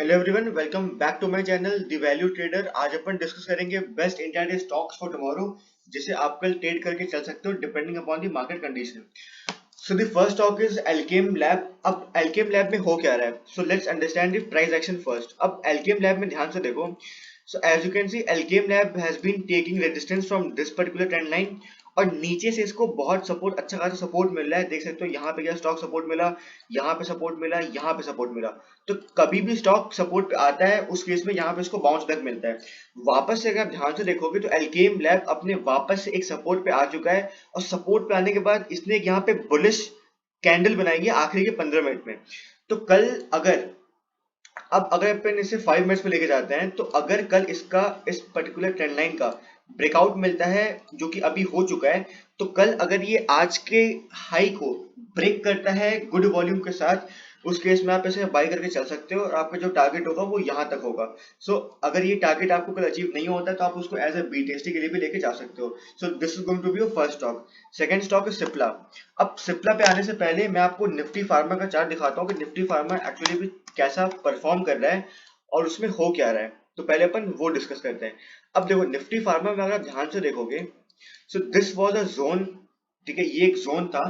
Hello everyone, welcome back to my channel the value trader. आज अपन discuss करेंगे best intraday stocks for tomorrow, जिसे आप कल ट्रेड करके चल सकते हो depending upon the market condition. So the first stock is Alkem lab. अब एल्केम लैब में हो क्या रहा है, so let's understand the price action first. अब एल्केम लैब में ध्यान से देखो। So as you can see Alkem lab has been taking resistance from this particular trend line, और नीचे से इसको बहुत सपोर्ट, अच्छा खासा सपोर्ट मिल रहा है। देख सकते हो यहाँ पे क्या स्टॉक सपोर्ट मिला, यहाँ पे सपोर्ट मिला, यहाँ पे सपोर्ट मिला। तो कभी भी स्टॉक सपोर्ट पे आता है उस केस में यहाँ पे इसको बाउंस बैक मिलता है। वापस से अगर आप ध्यान से देखोगे तो एल्केम लैब अपने वापस से एक सपोर्ट पे आ चुका है, और सपोर्ट पे आने के बाद इसने एक यहाँ पे बुलिश कैंडल बनाई है आखिरी के 15 मिनट में। तो कल अगर, अब अगर अपन इसे 5 मिनट्स में लेके जाते हैं, तो अगर कल इसका इस पर्टिकुलर ट्रेंड लाइन का ब्रेकआउट मिलता है जो कि अभी हो चुका है, तो कल अगर ये आज के हाई को ब्रेक करता है गुड वॉल्यूम के साथ, उस केस में आप इसे बाय करके चल सकते हो, और आपका जो टारगेट होगा वो यहाँ तक होगा। सो अगर ये टारगेट आपको कल अचीव नहीं होता है तो आप उसको एज ए बी टेस्टी के लिए भी लेके जा सकते हो। So this is going to be your first stock. Second stock is Cipla. अब सिप्ला पे आने से पहले मैं आपको निफ्टी फार्मा का चार्ट दिखाता हूँ कि निफ्टी फार्मा एक्चुअली भी कैसा परफॉर्म कर रहा है और उसमें हो क्या रहा है। तो पहले अपन वो डिस्कस करते हैं। अब देखो निफ्टी फार्मा में अगर आप ध्यान से देखोगे, so this was a zone. ठीक है, ये एक जोन था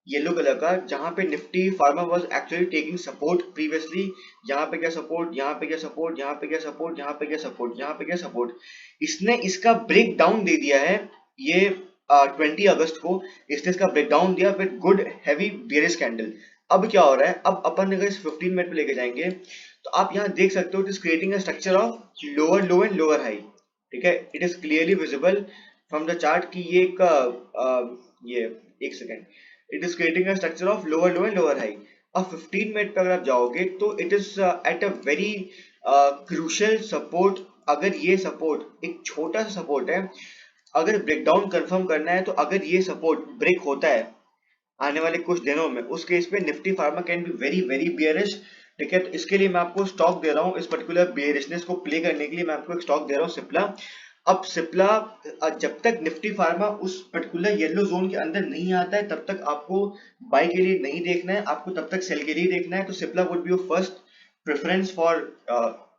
येलो कलर का, जहां पे Nifty pharma was actually taking support previously. यहाँ पे क्या सपोर्ट, यहाँ पे क्या सपोर्ट, यहाँ पे क्या सपोर्ट, यहाँ पे क्या सपोर्ट, यहाँ पे क्या सपोर्ट। इसने इसका ब्रेक डाउन दे दिया है ये 20 अगस्त को। इसने इसका ब्रेक डाउन दिया with good heavy bearish candle. अब क्या हो रहा है, अब अपन अगर इस 15 मिनट पे लेके जाएंगे, तो आप यहाँ देख सकते हो it is creating a structure of lower low and lower high. ठीक है, it is clearly visible from the chart की ये एक ये एक second, it is creating a structure of lower low and lower high. और 15 मिनट पे अगर आप जाओगे तो it is at a very crucial support. अगर ये सपोर्ट एक छोटा सा सपोर्ट है, अगर ब्रेकडाउन कंफर्म करना है, तो अगर ये सपोर्ट ब्रेक होता है आने वाले कुछ दिनों में, उस केस पे Nifty pharma can be very very bearish. ठीक है, तो इसके लिए मैं आपको स्टॉक दे रहा हूँ, इस पर्टिकुलर बियरिशनेस को प्ले करने के लिए मैं आपको एक स्टॉक दे रहा हूँ, सिप्ला। अब सिप्ला जब तक निफ्टी फार्मा उस पर्टिकुलर येलो जोन के अंदर नहीं आता है तब तक आपको बाय के लिए नहीं देखना है, आपको तब तक सेल के लिए देखना है। तो Cipla would be your first preference for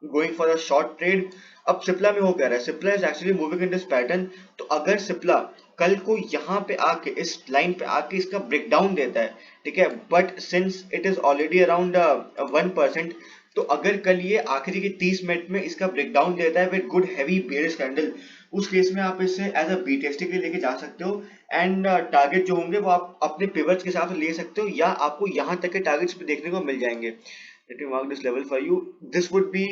going for a short trade. अब सिप्ला में हो क्या रहा है, Cipla is actually moving in this pattern. तो अगर सिप्ला कल को यहाँ पे आके इस लाइन पे आके इसका ब्रेकडाउन देता है, ठीक है, but since it is already around 1%, तो अगर कल ये आखिरी के 30 मिनट में इसका ब्रेकडाउन देता है with good heavy bearish candle, उस केस में आप इसे एज अ बी टेस्टिंग के लिए लेके जा सकते हो। एंड टारगेट जो होंगे वो आप अपने पिवट्स के हिसाब से ले सकते हो, या आपको यहाँ तक के टारगेट्स भी देखने को मिल जाएंगे। Let me mark this level for you. This would be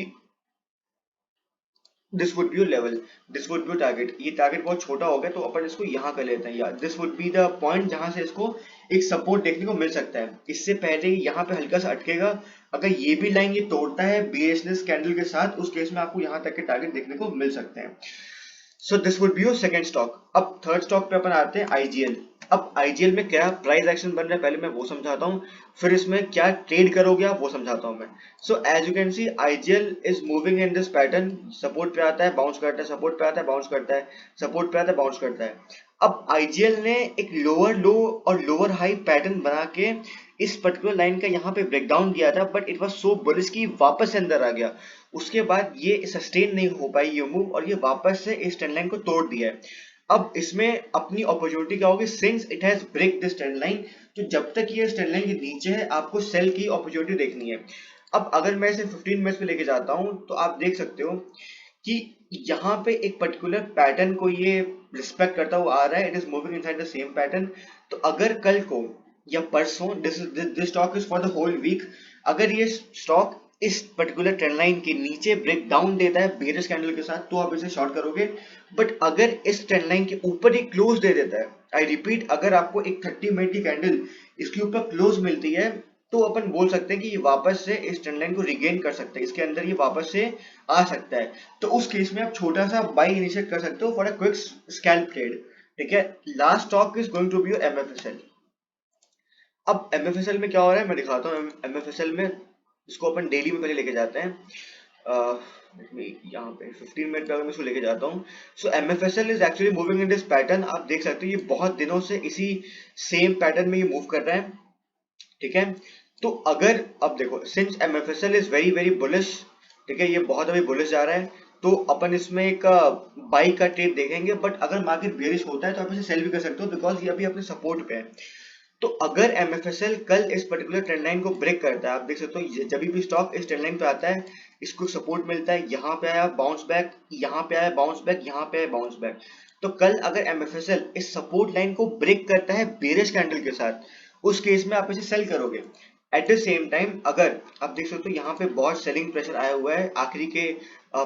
this would be your level, this would be your target. ये टारगेट बहुत छोटा हो गया तो अपन इसको यहाँ कर लेते हैं, या this would be the point जहां से इसको एक सपोर्ट देखने को मिल सकता है। इससे पहले यहाँ पे हल्का सा अटकेगा, अगर ये भी लाइन ये तोड़ता है बीएसएस कैंडल के साथ, उस केस में आपको यहाँ तक के टारगेट देखने को मिल सकते हैं। So this would be your second stock. अब थर्ड स्टॉक पे अपन आते हैं आईजीएल। अब आईजीएल में क्या प्राइस एक्शन बन रहा है पहले मैं वो समझाता हूँ, फिर इसमें क्या ट्रेड करोगे आप वो समझाता हूँ मैं। So as you can see IGL is moving in this pattern. Support पे आता है, बाउंस करता है, सपोर्ट पे आता है, बाउंस करता है, सपोर्ट पे आता है, बाउंस करता है। अब आईजीएल ने एक लोअर लो और लोअर हाई पैटर्न बना के इस पर्टिकुलर लाइन का यहाँ पे ब्रेकडाउन दिया था, but it was so bullish कि वापस से अंदर आ गया। उसके बाद ये सस्टेन नहीं हो पाई ये मूव, और ये वापस से इस ट्रेंड लाइन को तोड़ दिया है। अब इसमें अपनी अपॉर्चुनिटी क्या होगी, since it has break this trend line, तो जब तक ये इस ट्रेंड लाइन के नीचे है आपको सेल की अपॉर्चुनिटी देखनी है। अब अगर मैं इसे 15 मिनट्स में लेके जाता हूं, तो आप देख सकते हो कि यहाँ पे एक पर्टिकुलर पैटर्न को ये रिस्पेक्ट करता हुआ आ रहा है, it is moving inside the same pattern. तो अगर कल को या परसों, this stock is for the whole week, अगर ये स्टॉक इस पर्टिकुलर ट्रेंड लाइन के नीचे ब्रेक डाउन देता है बेयरिश कैंडल के साथ, तो आप इसे शॉर्ट करोगे। बट अगर इस ट्रेंड लाइन के ऊपर एक क्लोज दे देता है, आई रिपीट, अगर आपको एक 30 मिनट की कैंडल इसके ऊपर क्लोज मिलती है, तो अपन बोल सकते हैं कि ये वापस से इस ट्रेंड लाइन को रिगेन कर सकते हैं, इसके अंदर ये वापस से आ सकता है। तो उस केस में आप छोटा सा बाई इनिशिएट कर सकते हो for a quick scalp trade. ठीक है, last stock is going to be your MFSL. अब एमएफएसएल में क्या हो रहा है मैं दिखाता हूँ। एमएफएसएल में इसको अपन डेली में पहले लेके जाते हैं। यहाँ पे 15 मिनट पे अगर मैं इसको लेके जाता हूँ, so MFSL is actually moving in this pattern. आप देख सकते हो ये बहुत दिनों से इसी सेम पैटर्न में ये मूव कर रहा है। ठीक है, तो अगर अब देखो, since MFSL is very very bullish, ठीक है, ये बहुत अभी बुलिश जा रहा है, तो अपन इसमें एक बाई का ट्रेड देखेंगे। बट अगर मार्केट बेरिश होता है तो आप इसे सेल भी कर सकते हो, बिकॉज ये अभी अपने सपोर्ट पे है। तो अगर एमएफएसएल कल इस पर्टिकुलर ट्रेंड लाइन को ब्रेक करता है, आप देख सकते हो जब भी स्टॉक इस ट्रेंड लाइन पे आता है, इसको सपोर्ट मिलता है, यहाँ पे आया बाउंस बैक, यहाँ पे आया बाउंस बैक, यहाँ पे आया बाउंस बैक। तो कल अगर एमएफएसएल इस सपोर्ट लाइन को ब्रेक करता है बेरिश कैंडल के साथ, उस केस में आप इसे सेल करोगे। एट द सेम टाइम अगर आप देख सकते हो यहाँ पे बहुत सेलिंग प्रेशर आया हुआ है आखिरी के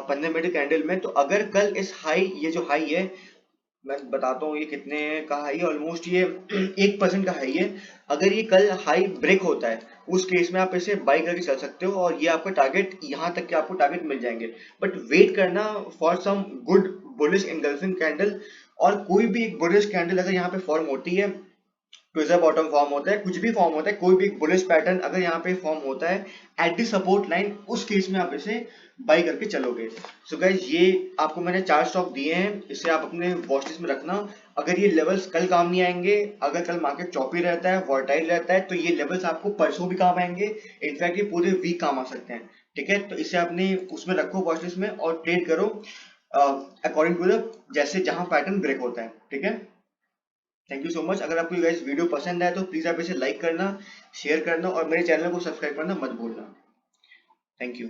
15 मिनट कैंडल में, तो अगर कल इस हाई, ये जो हाई है, मैं बताता हूँ ये कितने का हाई है, ऑलमोस्ट ये 1% का हाई है। अगर ये कल हाई ब्रेक होता है, उस केस में आप इसे बाई करके चल सकते हो, और ये आपका टारगेट, यहाँ तक के आपको टारगेट मिल जाएंगे। बट वेट करना for some good bullish engulfing candle, और कोई भी एक बुलिश कैंडल अगर यहाँ पे फॉर्म होती है, ट्विज़र बॉटम फॉर्म होता है, कुछ भी फॉर्म होता है, कोई भी एक बुलिश पैटर्न अगर यहाँ पे फॉर्म होता है एट द सपोर्ट लाइन, उस केस में आप इसे बाई करके चलोगे। सो गाइस, ये आपको मैंने 4 स्टॉक दिए हैं, इसे आप अपने वॉच लिस्ट में रखना। अगर ये लेवल्स कल काम नहीं आएंगे, अगर कल मार्केट चॉपी रहता है, वॉलेटाइल रहता है, तो ये लेवल्स आपको परसों भी काम आएंगे, इनफैक्ट ये पूरे वीक काम आ सकते हैं। ठीक है, तो इसे आपने उसमें रखो वॉच लिस्ट में, और ट्रेड करो अकॉर्डिंग टू द जैसे जहां पैटर्न ब्रेक होता है। ठीक है, थैंक यू सो मच। अगर आपको गाइस वीडियो पसंद आए तो प्लीज आप इसे लाइक करना, शेयर करना, और मेरे चैनल को सब्सक्राइब करना मत भूलना। Thank you.